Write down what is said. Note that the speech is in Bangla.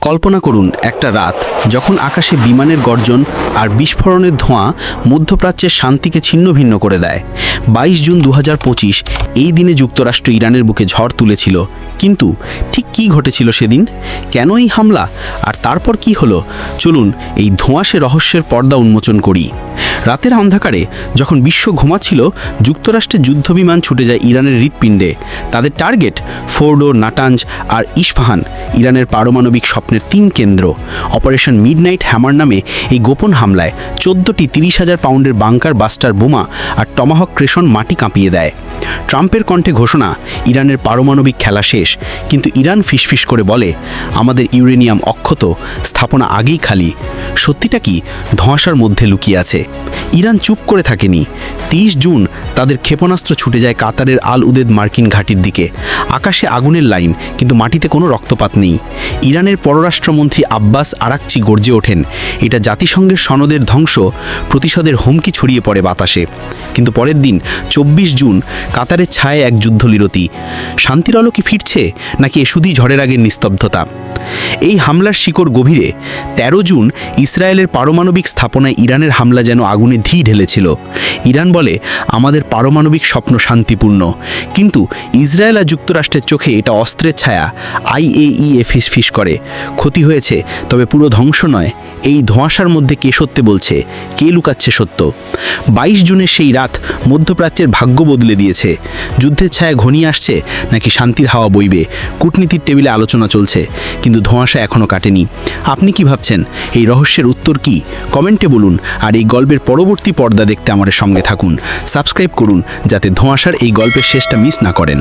কল্পনা করুন একটা রাত যখন আকাশে বিমানের গর্জন আর বিস্ফোরণের ধোঁয়া মধ্যপ্রাচ্যের শান্তিকে ছিন্নভিন্ন করে দেয়। 22 জুন 2025 এই দিনে যুক্তরাষ্ট্র ইরানের বুকে ঝড় তুলেছিল। কিন্তু ঠিক কী ঘটেছিল সেদিন? কেন এই হামলা? আর তারপর কি হলো? চলুন এই ধোঁয়াশে রহস্যের পর্দা উন্মোচন করি। রাতের অন্ধকারে যখন বিশ্ব ঘুমাচ্ছিল, যুক্তরাষ্ট্রের যুদ্ধবিমান ছুটে যায় ইরানের হৃৎপিণ্ডে। তাদের টার্গেট ফোর্ডো, নাটাঞ্জ আর ইস্পাহান, ইরানের পারমাণবিক স্বপ্নের 3 কেন্দ্র। অপারেশন মিডনাইট হ্যামার নামে এই গোপন হামলায় 14টি 30,000 পাউন্ডের বাংকার বাস্টার বোমা আর টমাহক ক্রেশন মাটি কাঁপিয়ে দেয়। ট্রাম্পের কণ্ঠে ঘোষণা, ইরানের পারমাণবিক খেলা শেষ। কিন্তু ইরান ফিসফিস করে বলে, আমাদের ইউরেনিয়াম অক্ষত, স্থাপনা আগেই খালি। সত্যিটা কি ধোঁয়াশার মধ্যে লুকিয়ে আছে? ইরান চুপ করে থাকেনি। 30 জুন তাদের ক্ষেপণাস্ত্র ছুটে যায় কাতারের আল উদেদ মার্কিন ঘাঁটির দিকে। আকাশে আগুনের লাইন, কিন্তু মাটিতে কোনো রক্তপাত নেই। ইরানের পররাষ্ট্রমন্ত্রী আব্বাস আরাকচি গর্জে ওঠেন, এটা জাতিসংঘের সনদের ধ্বংস, প্রতিশোধের হুমকি ছড়িয়ে পড়ে বাতাসে। কিন্তু পরের দিন 24 জুন কাতারের ছায়ায় এক যুদ্ধবিরতি। শান্তির আলো কি ফিরছে, নাকি এ শুধুই ঝড়ের আগের নিস্তব্ধতা? এই হামলার শিকড় গভীরে। 13 জুন ইসরায়েলের পারমাণবিক স্থাপনায় ইরানের হামলা যেন আগুনে ধি ঢেলেছিল। ইরান বলে, আমাদের পারমাণবিক স্বপ্ন শান্তিপূর্ণ। কিন্তু ইসরায়েল আর যুক্তরাষ্ট্রের চোখে এটা অস্ত্রের ছায়া। IAEA ফিসফিস করে, ক্ষতি হয়েছে, তবে পুরো ধ্বংস নয়। এই ধোঁয়াশার মধ্যে কে সত্যি বলছে, কে লুকাচ্ছে সত্য? 22 জুনের সেই রাত মধ্যপ্রাচ্যের ভাগ্য বদলে দিয়েছে। যুদ্ধের ছায়া ঘনিয়ে আসছে, নাকি শান্তির হাওয়া বইবে? কূটনীতির টেবিলে আলোচনা চলছে, কিন্তু ধোঁয়াশা এখনও কাটেনি। আপনি কি ভাবছেন? এই রহস্যের উত্তর কি? কমেন্টে বলুন। আর এই গল্পের পরবর্তী পর্দা দেখতে আমাদের সঙ্গে থাকুন। সাবস্ক্রাইব করুন, যাতে ধোঁয়াশার এই গল্পের শেষটা মিস না করেন।